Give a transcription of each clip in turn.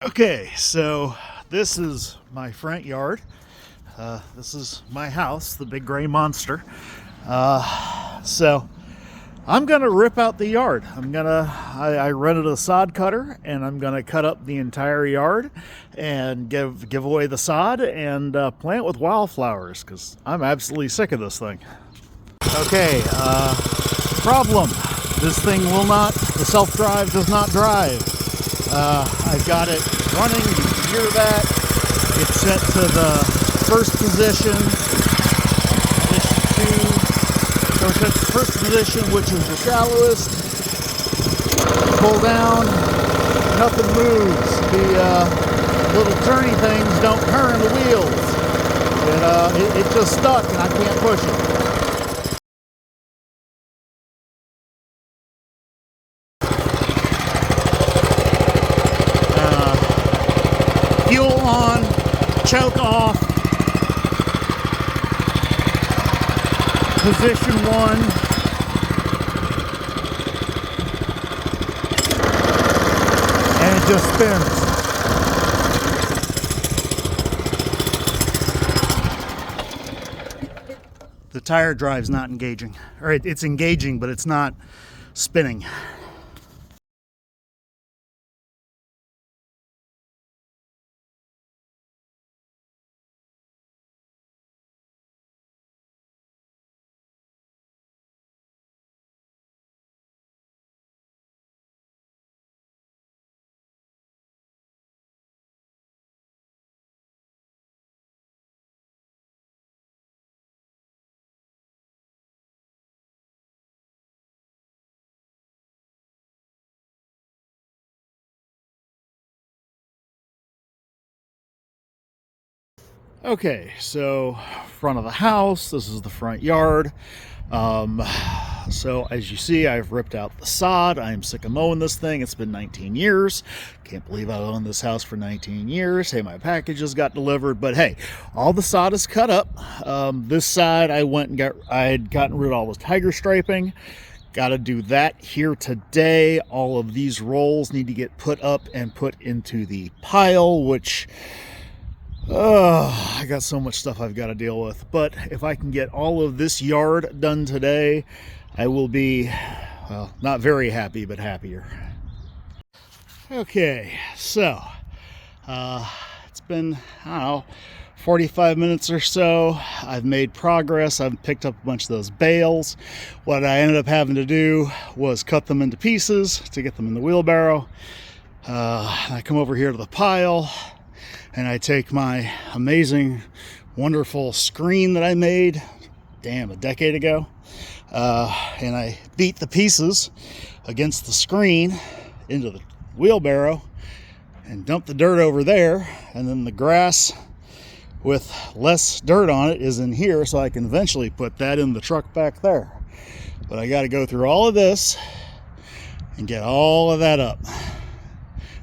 Okay, so this is my front yard. This is my house, the big gray monster. So I'm gonna rip out the yard. I rented a sod cutter and I'm gonna cut up the entire yard and give away the sod and plant with wildflowers because I'm absolutely sick of this thing. Okay, problem. This thing will not, the self-drive does not drive. I've got it running, you can hear that. It's set to the first position, position 2. So it's at the first position, which is the shallowest. Pull down, nothing moves. The little turny things don't turn the wheels. It's just stuck and I can't push it. Fuel on, choke off, position 1, and it just spins. The tire drive's not engaging, or it's engaging, but it's not spinning. Okay, so front of the house, this is the front yard. So as you see, I've ripped out the sod. I am sick of mowing this thing. It's been 19 years. Can't believe I've owned this house for 19 years. Hey, my packages got delivered, but hey, all the sod is cut up. This side, I had gotten rid of all the tiger striping. Got to do that here today. All of these rolls need to get put up and put into the pile, which I got so much stuff I've got to deal with. But if I can get all of this yard done today, I will be, well, not very happy, but happier. Okay, so it's been, I don't know, 45 minutes or so. I've made progress. I've picked up a bunch of those bales. What I ended up having to do was cut them into pieces to get them in the wheelbarrow. I come over here to the pile and I take my amazing, wonderful screen that I made, a decade ago, and I beat the pieces against the screen into the wheelbarrow and dump the dirt over there, and then the grass with less dirt on it is in here, so I can eventually put that in the truck back there. But I got to go through all of this and get all of that up.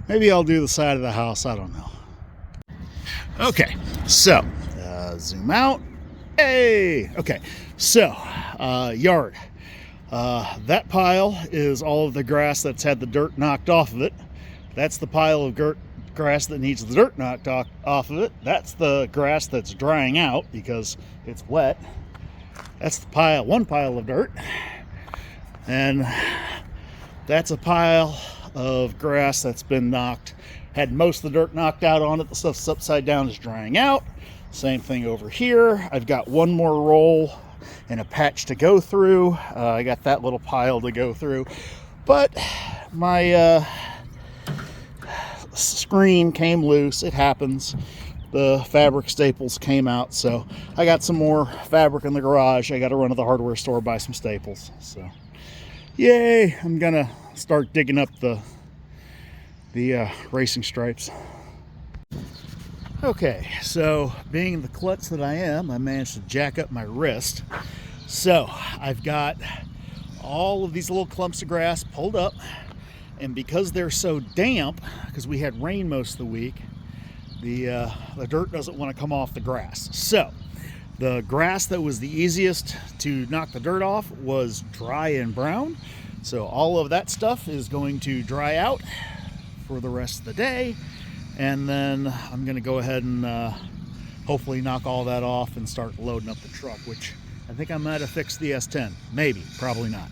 Maybe I'll do the side of the house, I don't know. Okay, so zoom out. Hey, okay, so yard. That pile is all of the grass that's had the dirt knocked off of it. That's the pile of grass that needs the dirt knocked off of it. That's the grass that's drying out because it's wet. That's the one pile of dirt. And that's a pile of grass that's been had most of the dirt knocked out on it. The stuff's upside down is drying out. Same thing over here. I've got one more roll and a patch to go through. I got that little pile to go through. But my screen came loose. It happens. The fabric staples came out. So I got some more fabric in the garage. I got to run to the hardware store, buy some staples. So yay, I'm gonna start digging up the racing stripes. Okay, so being the klutz that I am, I managed to jack up my wrist. So I've got all of these little clumps of grass pulled up, and because they're so damp, because we had rain most of the week, the dirt doesn't want to come off the grass. So the grass that was the easiest to knock the dirt off was dry and brown. So all of that stuff is going to dry out for the rest of the day. And then I'm going to go ahead and hopefully knock all that off and start loading up the truck, which I think I might have fixed the S10. Maybe, probably not.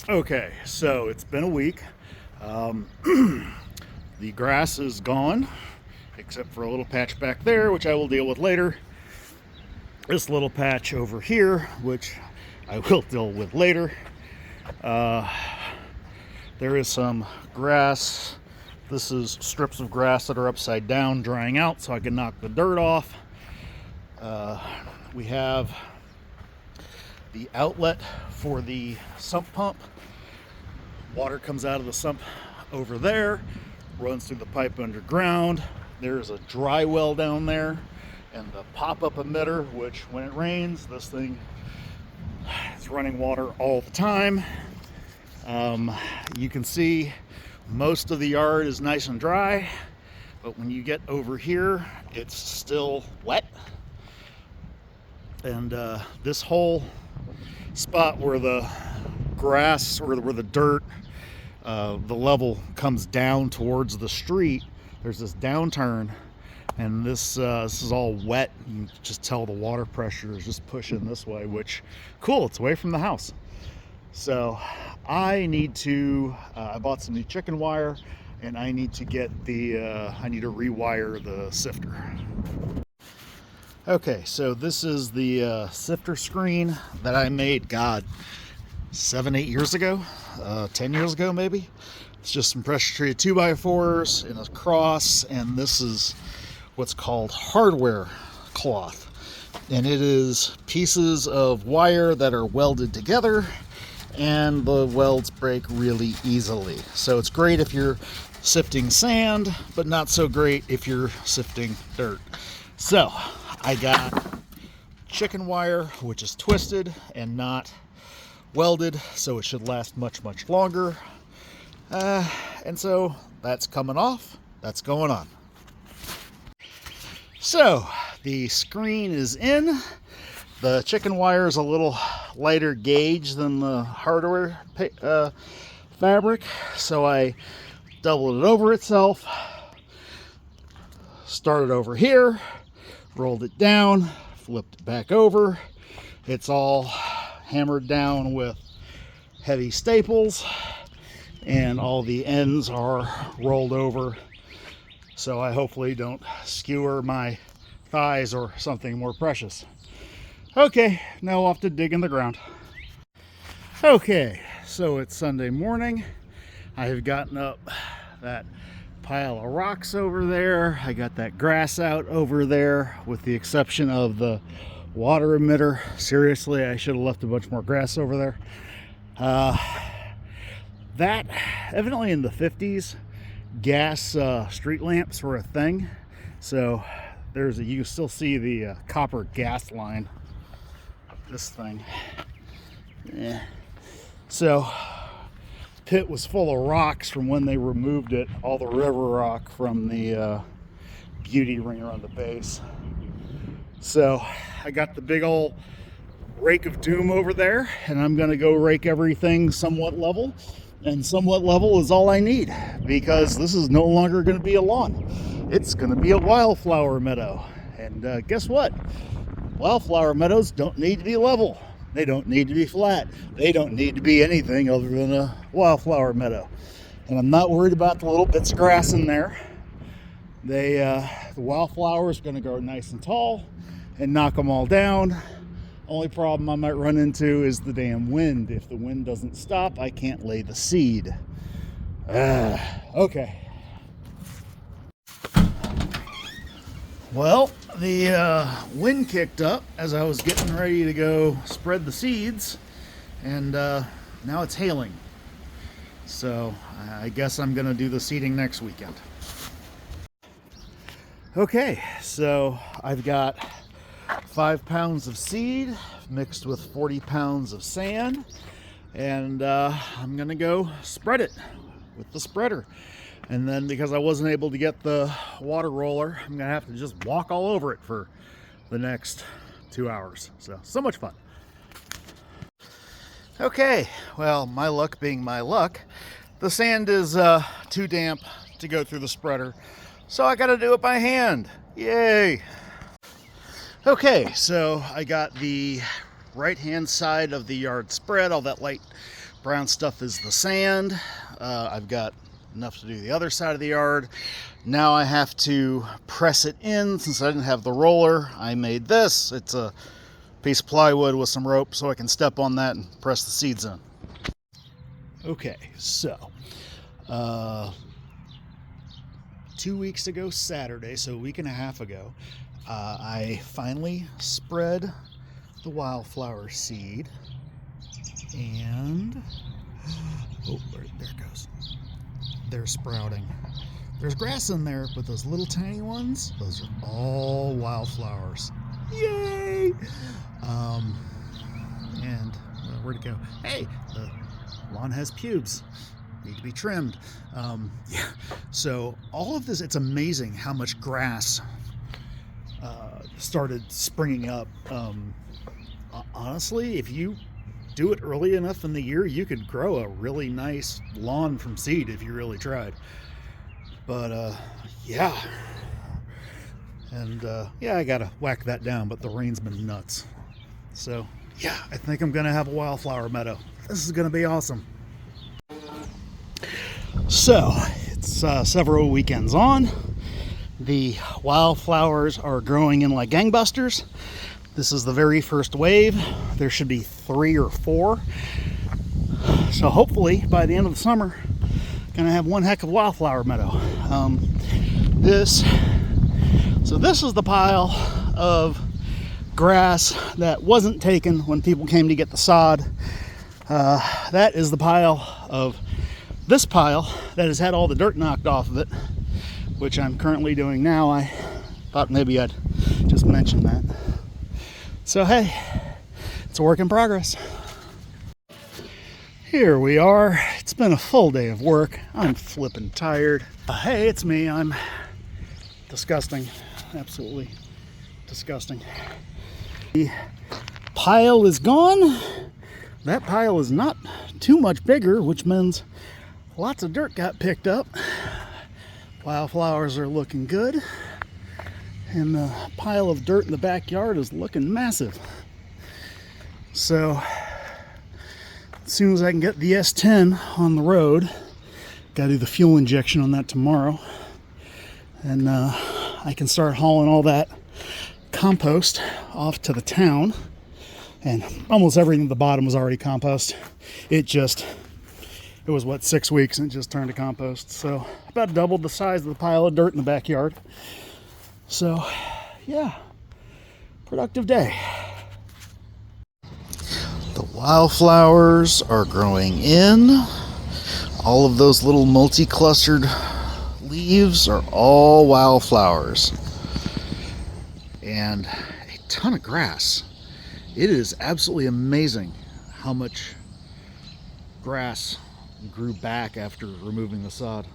Okay, so it's been a week. The grass is gone, except for a little patch back there, which I will deal with later. This little patch over here, which I will deal with later. There is some grass. This is strips of grass that are upside down, drying out, so I can knock the dirt off. We have the outlet for the sump pump. Water comes out of the sump over there, runs through the pipe underground. There's a dry well down there, and the pop-up emitter, which when it rains, this thing is running water all the time. You can see most of the yard is nice and dry, but when you get over here, it's still wet. And this whole spot where the grass or where the dirt, the level comes down towards the street, there's this downturn, and this is all wet. You can just tell the water pressure is just pushing this way, which, cool, it's away from the house. So I need to, I bought some new chicken wire, and I need to get the, I need to rewire the sifter. Okay, so this is the sifter screen that I made, God, 7-8 years ago, 10 years ago maybe. It's just some pressure treated 2x4s and a cross, and this is what's called hardware cloth. And it is pieces of wire that are welded together, and the welds break really easily. So it's great if you're sifting sand, but not so great if you're sifting dirt. So I got chicken wire, which is twisted and not welded, so it should last much longer. And so that's coming off, that's going on. So the screen is in. The chicken wire is a little lighter gauge than the hardware fabric, so I doubled it over itself, started over here, rolled it down, flipped it back over. It's all hammered down with heavy staples, and all the ends are rolled over, so I hopefully don't skewer my thighs or something more precious. Okay, now off to dig in the ground. Okay, so it's Sunday morning. I have gotten up that pile of rocks over there. I got that grass out over there, with the exception of the water emitter. Seriously, I should have left a bunch more grass over there. That, evidently in the 50s, gas street lamps were a thing. So there's you can still see the copper gas line. This thing. Yeah. So pit was full of rocks from when they removed it, all the river rock from the beauty ring around the base. So I got the big old rake of doom over there, and I'm gonna go rake everything somewhat level, and somewhat level is all I need, because this is no longer gonna be a lawn. It's gonna be a wildflower meadow. And guess what? Wildflower meadows don't need to be level. They don't need to be flat. They don't need to be anything other than a wildflower meadow. And I'm not worried about the little bits of grass in there. The wildflowers are going to grow nice and tall and knock them all down. Only problem I might run into is the damn wind. If the wind doesn't stop, I can't lay the seed. Okay. Well, the wind kicked up as I was getting ready to go spread the seeds, and now it's hailing. So I guess I'm gonna do the seeding next weekend. Okay, so I've got 5 pounds of seed mixed with 40 pounds of sand, and I'm gonna go spread it with the spreader. And then, because I wasn't able to get the water roller, I'm gonna have to just walk all over it for the next 2 hours. So much fun. Okay, well, my luck being my luck, the sand is too damp to go through the spreader, so I got to do it by hand. Yay! Okay, so I got the right-hand side of the yard spread. All that light brown stuff is the sand. I've got enough to do the other side of the yard. Now I have to press it in. Since I didn't have the roller, I made this. It's a piece of plywood with some rope so I can step on that and press the seeds in. Okay, so 2 weeks ago Saturday, so a week and a half ago, I finally spread the wildflower seed, and oh, there it goes. They're sprouting. There's grass in there, but those little tiny ones, those are all wildflowers. Yay! And where'd it go? Hey, the lawn has pubes. Need to be trimmed. Yeah. So all of this, it's amazing how much grass started springing up. Honestly, if you do it early enough in the year, you could grow a really nice lawn from seed if you really tried. But yeah. And yeah, I gotta whack that down, but the rain's been nuts. So yeah, I think I'm gonna have a wildflower meadow. This is gonna be awesome. So it's several weekends on. The wildflowers are growing in like gangbusters. This is the very first wave. There should be 3 or 4. So hopefully by the end of the summer, gonna have one heck of a wildflower meadow. This is the pile of grass that wasn't taken when people came to get the sod. That is the pile of this pile that has had all the dirt knocked off of it, which I'm currently doing now. I thought maybe I'd just mention that. So hey, it's a work in progress. Here we are. It's been a full day of work. I'm flippin' tired. Hey, it's me. I'm disgusting. Absolutely disgusting. The pile is gone. That pile is not too much bigger, which means lots of dirt got picked up. Wildflowers are looking good. And the pile of dirt in the backyard is looking massive. So as soon as I can get the S10 on the road, gotta do the fuel injection on that tomorrow, and I can start hauling all that compost off to the town. And almost everything at the bottom was already compost. It was what, 6 weeks, and it just turned to compost. So about doubled the size of the pile of dirt in the backyard. So yeah, productive day. The wildflowers are growing in. All of those little multi-clustered leaves are all wildflowers. And a ton of grass. It is absolutely amazing how much grass grew back after removing the sod.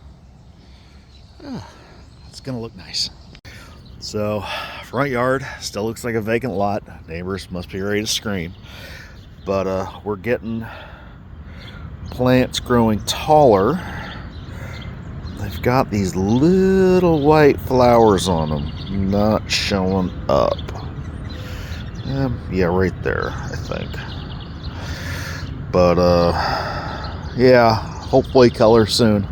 It's gonna look nice. So, front yard still looks like a vacant lot. Neighbors must be ready to scream. But we're getting plants growing taller. They've got these little white flowers on them, not showing up. Yeah, right there, I think. But yeah, hopefully color soon.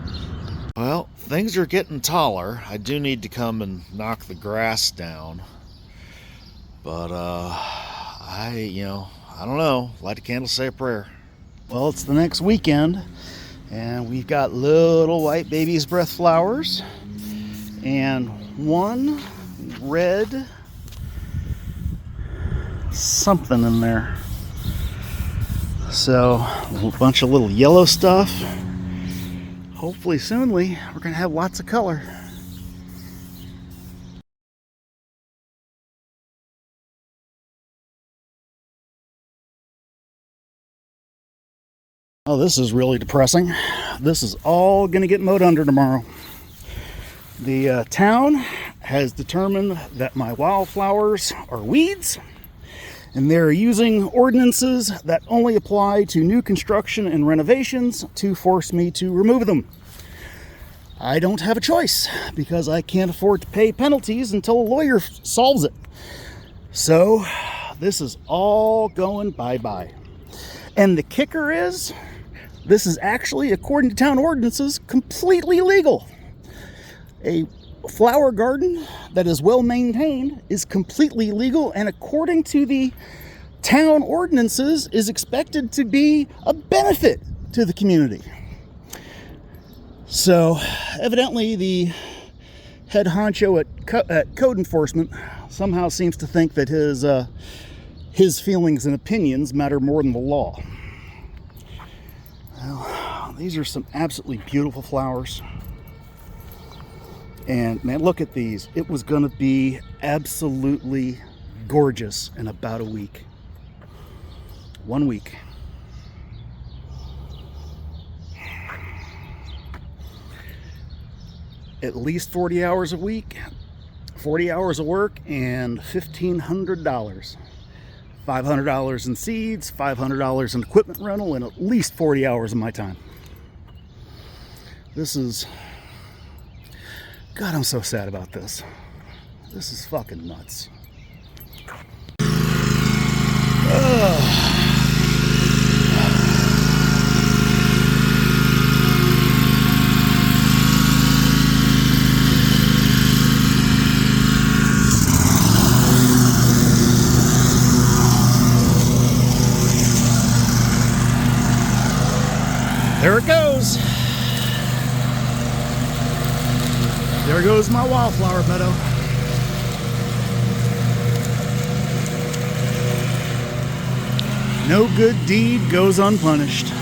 Well, things are getting taller. I do need to come and knock the grass down. But I don't know. Light a candle, say a prayer. Well, it's the next weekend, and we've got little white baby's breath flowers and one red something in there. So a bunch of little yellow stuff. Hopefully soonly we're gonna have lots of color. Oh, this is really depressing. This is all gonna get mowed under tomorrow. The town has determined that my wildflowers are weeds, and they're using ordinances that only apply to new construction and renovations to force me to remove them. I don't have a choice because I can't afford to pay penalties until a lawyer solves it. So this is all going bye-bye. And the kicker is, this is actually, according to town ordinances, completely legal. A flower garden that is well maintained is completely legal, and according to the town ordinances is expected to be a benefit to the community. So evidently the head honcho at code enforcement somehow seems to think that his feelings and opinions matter more than the law. Well, these are some absolutely beautiful flowers. And man, look at these. It was gonna be absolutely gorgeous in about a week. 1 week. At least 40 hours a week, 40 hours of work, and $1,500. $500 in seeds, $500 in equipment rental, and at least 40 hours of my time. This is, God, I'm so sad about this. This is fucking nuts. There it goes. There goes my wildflower meadow. No good deed goes unpunished.